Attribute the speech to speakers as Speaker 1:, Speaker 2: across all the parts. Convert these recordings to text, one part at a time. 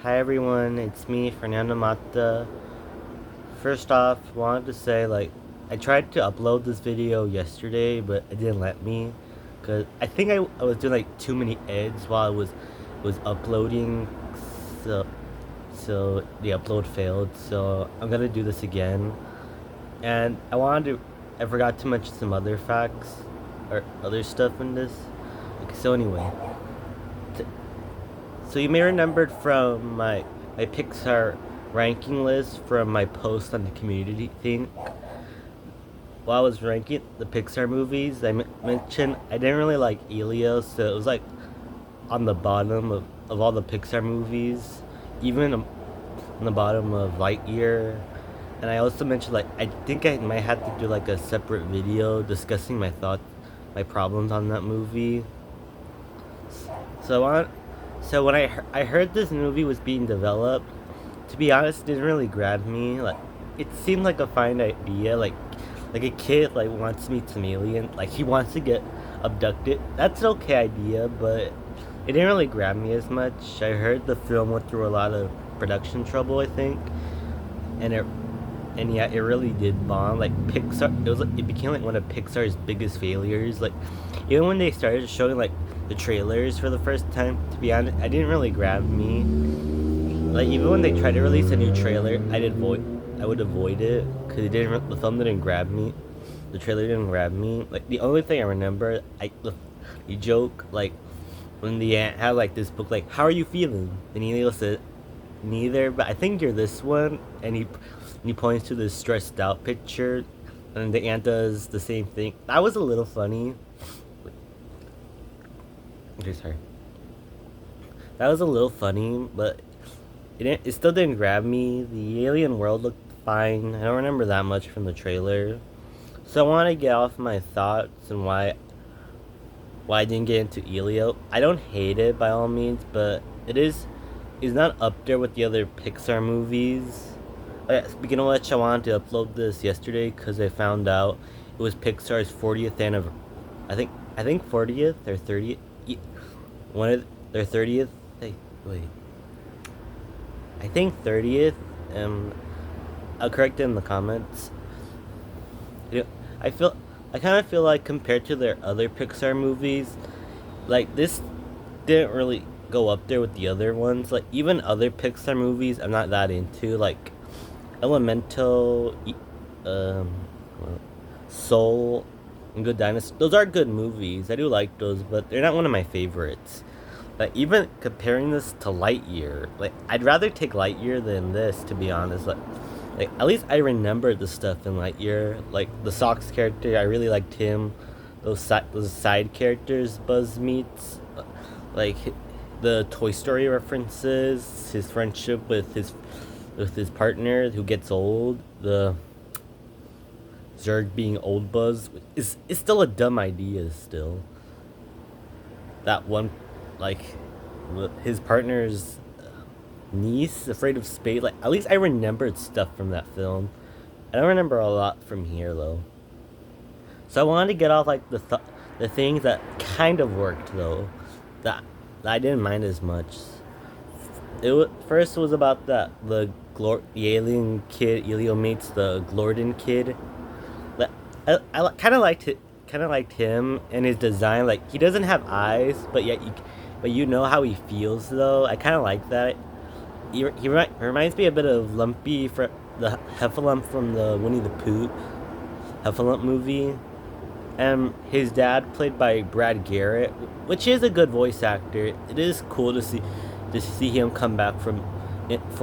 Speaker 1: Hi everyone, it's me, Fernando Mata. First off, wanted to say I tried to upload this video yesterday, but it didn't let me, cause I think I was doing too many edits while I was uploading, so the upload failed. So I'm gonna do this again, and I forgot to mention some other facts or other stuff in this. Okay, so anyway. So you may remember from my Pixar ranking list from my post on the community thing. While I was ranking the Pixar movies, mentioned I didn't really like Elio, so it was on the bottom of all the Pixar movies, even on the bottom of Lightyear. And I also mentioned I think I might have to do a separate video discussing my thoughts, my problems on that movie. So on, so when I heard this movie was being developed, to be honest, it didn't really grab me. It seemed like a fine idea. Like a kid wants to meet some alien. Like he wants to get abducted. That's an okay idea, but it didn't really grab me as much. I heard the film went through a lot of production trouble, I think, and yeah, it really did bomb. Like Pixar, it became one of Pixar's biggest failures. Like even when they started showing the trailers for the first time, to be honest, I didn't really grab me. Like even when they tried to release a new trailer, I would avoid it because the film didn't grab me. The trailer didn't grab me. Like the only thing I remember, the joke when the ant had this book how are you feeling, and Elio said neither, but I think you're this one, and he points to this stressed out picture, and the ant does the same thing. That was a little funny. Okay, sorry. That was a little funny, but it still didn't grab me. The alien world looked fine. I don't remember that much from the trailer. So I want to get off my thoughts and why I didn't get into Elio. I don't hate it by all means, but it's not up there with the other Pixar movies. Speaking of which, I wanted to upload this yesterday because I found out it was Pixar's 40th anniversary. I think 40th or 30th. One of their 30th. Hey, wait. I think 30th. I'll correct it in the comments. I kind of feel like compared to their other Pixar movies, this didn't really go up there with the other ones. Even other Pixar movies, I'm not that into. Elemental, Soul, and Good Dinosaur. Those are good movies. I do like those, but they're not one of my favorites. Even comparing this to Lightyear, I'd rather take Lightyear than this, to be honest. At least I remember the stuff in Lightyear. The Socks character, I really liked him. Those side characters Buzz meets, the Toy Story references, his friendship with his partner who gets old, the Zurg being old Buzz is still a dumb idea still. That one, his partner's niece afraid of space. At least I remembered stuff from that film. I don't remember a lot from here though. So I wanted to get off the things that kind of worked though, that I didn't mind as much. First was about the alien kid Elio meets the Glorden kid. I kind of liked him and his design. He doesn't have eyes, but you know how he feels though. I kind of like that. He reminds me a bit of Lumpy, for the Heffalump from the Winnie the Pooh Heffalump movie. And his dad, played by Brad Garrett, which is a good voice actor. It is cool to see him come back for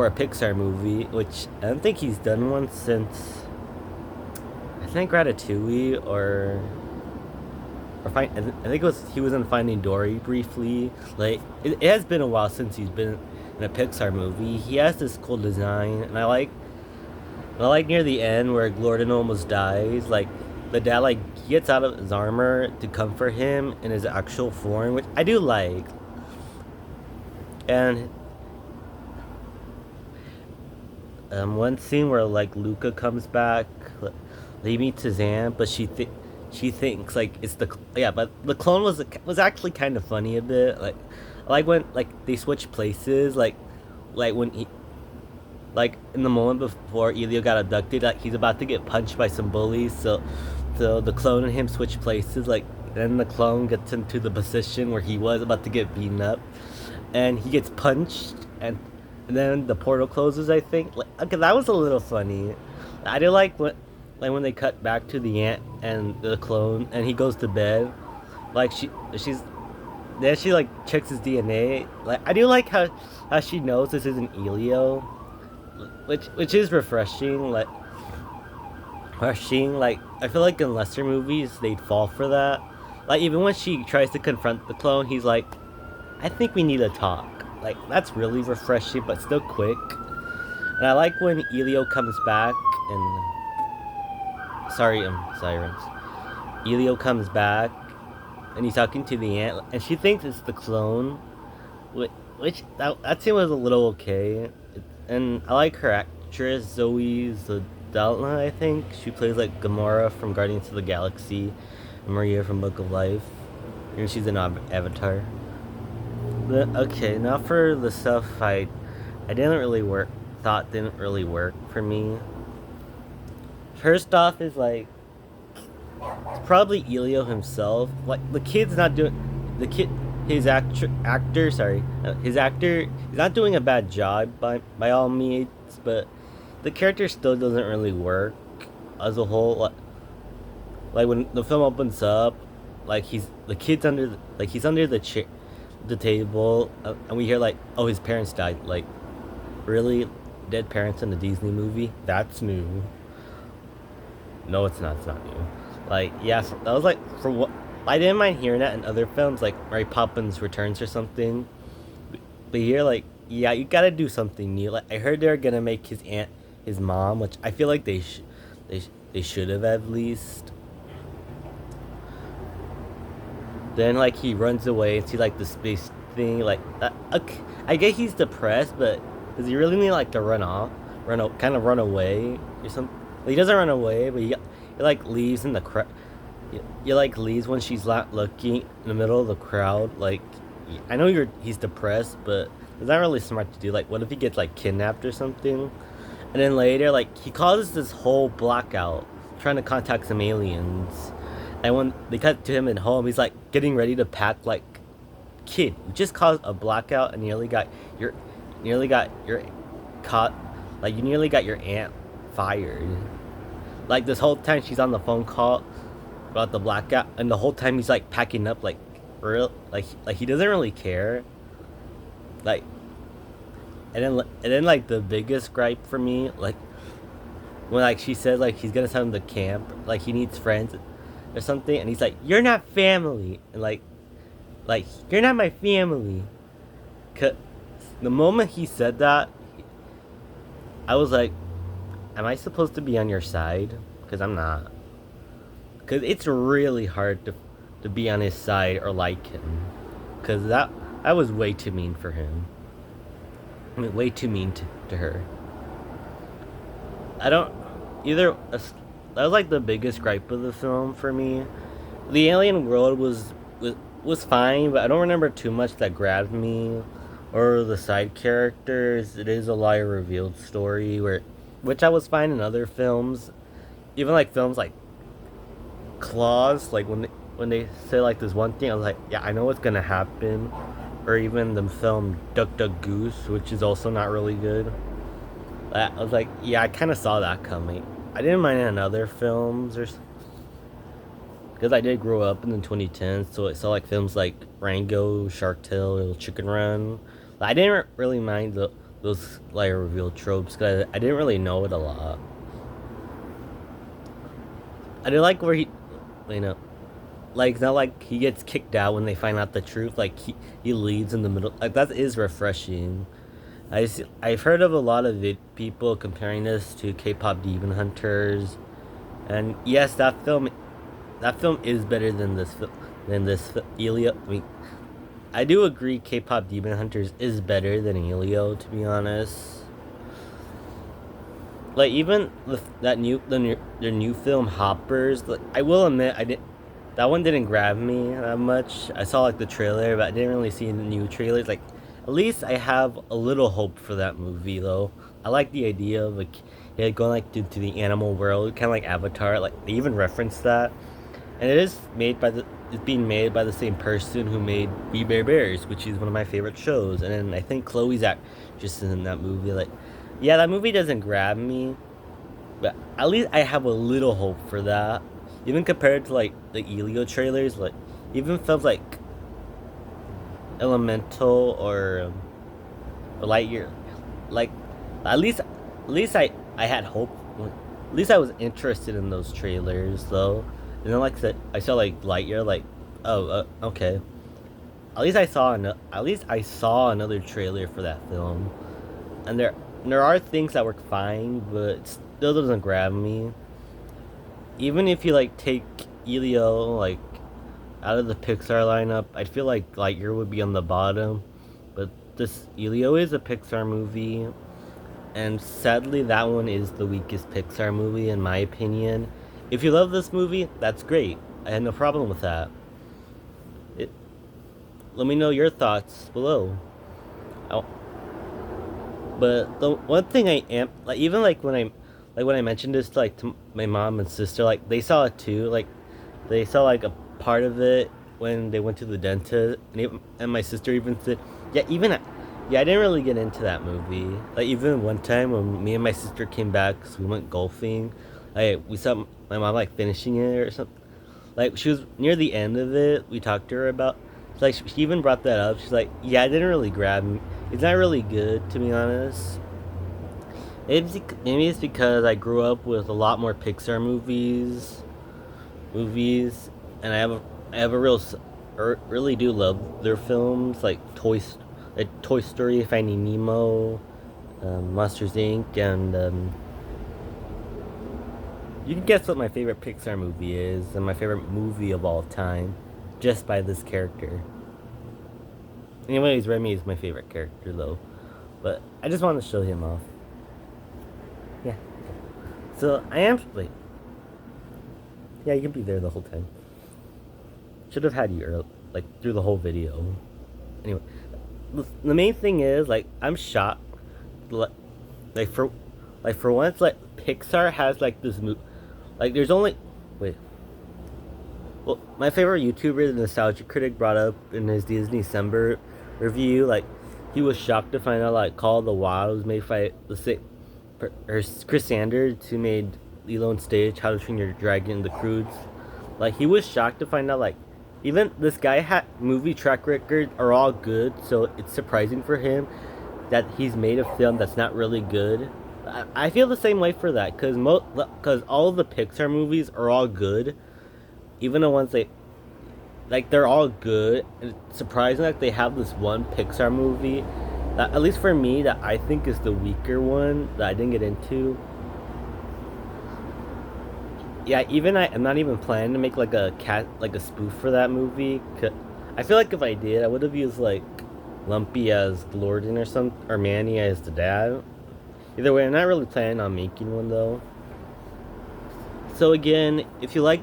Speaker 1: a Pixar movie, which I don't think he's done one since, I think, Ratatouille I think he was in Finding Dory briefly. It has been a while since he's been in a Pixar movie. He has this cool design, and I like near the end where Glorden almost dies. The dad gets out of his armor to comfort him in his actual form, which I do like. And one scene where Luca comes back, he meets his aunt, but she thinks it's but the clone was actually kind of funny a bit. I like when they switch places. like when he like in the moment before Elio got abducted, like he's about to get punched by some bullies, so the clone and him switch places, like then the clone gets into the position where he was about to get beaten up, and he gets punched, and then the portal closes. I think like okay, that was a little funny. I do like when they cut back to the aunt and the clone, and he goes to bed. Like she's then she like checks his DNA. Like I do like how she knows this isn't Elio, which is refreshing. Like I feel like in lesser movies they'd fall for that. Like even when she tries to confront the clone, he's like, "I think we need to talk." Like that's really refreshing, but still quick. And I like when Elio comes back and sorry, sirens. Elio comes back and he's talking to the aunt, and she thinks it's the clone, which that scene was a little okay. And I like her actress Zoe Saldana. I think she plays like Gamora from Guardians of the Galaxy, and Maria from Book of Life, and she's in Avatar. Okay, now for the stuff I didn't really work thought didn't really work for me. First off is like it's probably Elio himself. Like the kid's not doing the kid his actor he's not doing a bad job by all means, but the character still doesn't really work as a whole. Like when the film opens up, like he's under the chair, the table, and we hear like, oh, his parents died. Like really, dead parents in the Disney movie? That's new. No, it's not. It's not new. Like, yeah, that was like for what I didn't mind hearing that in other films, like Mary Poppins Returns or something. But here, like, yeah, you gotta do something new. Like, I heard they're gonna make his aunt his mom, which I feel like they should have at least. Then like he runs away and see like the space thing. Like, okay, I get he's depressed, but does he really need like to kind of run away or something? He doesn't run away, but he like leaves in the crowd. He like leaves when she's not looking in the middle of the crowd. Like, I know he's depressed, but it's not really smart to do. Like, what if he gets like kidnapped or something? And then later, like he causes this whole blackout, trying to contact some aliens. And when they cut to him at home, he's like getting ready to pack. Like, kid, you just caused a blackout and nearly got your caught. Like, you nearly got your aunt fired. Like this whole time she's on the phone call about the blackout, and the whole time he's like packing up, like like he doesn't really care. Like, and then like the biggest gripe for me, like when like she says like he's gonna send him to camp, like he needs friends or something, and he's like, "You're not family," and like you're not my family. 'Cause the moment he said that, I was like, am I supposed to be on your side? Because I'm not. Because it's really hard to be on his side or like him. Because that was way too mean for him. I mean, way too mean to her. I don't either. That was like the biggest gripe of the film for me. The alien world was fine, but I don't remember too much that grabbed me, or the side characters. It is a liar revealed story which I was fine in other films, even like films like Claws. Like when they say like this one thing, I was like, yeah, I know what's gonna happen. Or even the film Duck Duck Goose, which is also not really good. I was like, yeah, I kind of saw that coming. I didn't mind it in other films, or because I did grow up in the 2010s, so I saw like films like Rango, Shark Tale, Chicken Run. I didn't really mind those like revealed tropes because I didn't really know it a lot. I didn't like where you know, like it's not like he gets kicked out when they find out the truth. Like he leaves in the middle. Like that is refreshing. I've heard of a lot of people comparing this to K-pop Demon Hunters, and yes, that film is better than this Elio. I mean, I do agree K-pop Demon Hunters is better than Elio, to be honest. Like even the new film Hoppers. Like, I will admit that one didn't grab me that much. I saw like the trailer, but I didn't really see the new trailers. Like At least I have a little hope for that movie, though. I like the idea of like, yeah, going like to the animal world, kind of like Avatar. Like they even reference that, and it is made by the it's being made by the same person who made We Bare Bears, which is one of my favorite shows. And then I think Chloe's actress in that movie. Like, yeah, that movie doesn't grab me, but at least I have a little hope for that. Even compared to like the Elio trailers, like even felt like Elemental or Lightyear, like at least I had hope. At least I was interested in those trailers though. And then like I saw like Lightyear, like oh okay. At least I saw another trailer for that film, and there are things that were fine, but it still doesn't grab me. Even if you like take Elio like out of the Pixar lineup, I'd feel like Lightyear would be on the bottom. But this Elio is a Pixar movie, and sadly, that one is the weakest Pixar movie in my opinion. If you love this movie, that's great. I had no problem with that. It, Let me know your thoughts below. Oh, but the one thing I am like, even like when I mentioned this to my mom and sister, like they saw it too. Like they saw like a part of it when they went to the dentist, and my sister even said, yeah, yeah, I didn't really get into that movie. Like even one time when me and my sister came back, 'cause we went golfing, like we saw my mom like finishing it or something. Like she was near the end of it. We talked to her about. Like she even brought that up. She's like, yeah, it didn't really grab me. It's not really good, to be honest. Maybe it's because I grew up with a lot more Pixar movies, and I have a really do love their films like Toy Story, Finding Nemo, Monsters Inc., and you can guess what my favorite Pixar movie is, and my favorite movie of all time, just by this character. Anyways, Remy is my favorite character though, but I just want to show him off. Yeah. So I am wait. Yeah, you can be there the whole time. Should have had you like through the whole video. Anyway, the main thing is like I'm shocked. Like for once, like Pixar has like this like there's only wait. Well, my favorite YouTuber, the Nostalgia Critic, brought up in his Disney December review, like he was shocked to find out like Call of the Wild was made by Chris Sanders, who made Lilo and Stitch, How to Train Your Dragon, The Croods. Like he was shocked to find out like even this guy had movie track records are all good, so it's surprising for him that he's made a film that's not really good. I feel the same way for that because all of the Pixar movies are all good, even the ones they're all good. And it's surprising that they have this one Pixar movie that, at least for me, that I think is the weaker one that I didn't get into. Yeah, I'm not even planning to make like a spoof for that movie. I feel like if I did, I would have used like Lumpy as Glorden or Manny as the dad. Either way, I'm not really planning on making one though. So again, if you like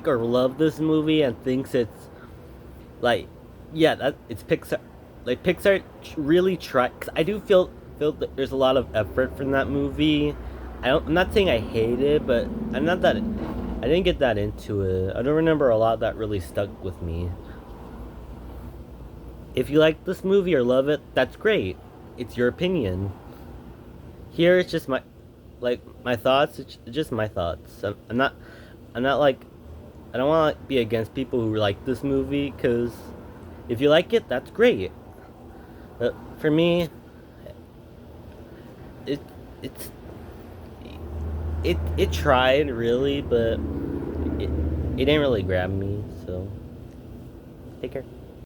Speaker 1: or love this movie and thinks it's like, yeah, that it's Pixar. Like Pixar really try. Cause I do feel that there's a lot of effort from that movie. I'm not saying I hate it, but I'm not that. I didn't get that into it. I don't remember a lot that really stuck with me. If you like this movie or love it, that's great. It's your opinion. Here, it's just my thoughts. It's just my thoughts. I'm not like, I don't want to be against people who like this movie, because if you like it, that's great. But for me, it it's it tried really, but it didn't really grab me. So take care.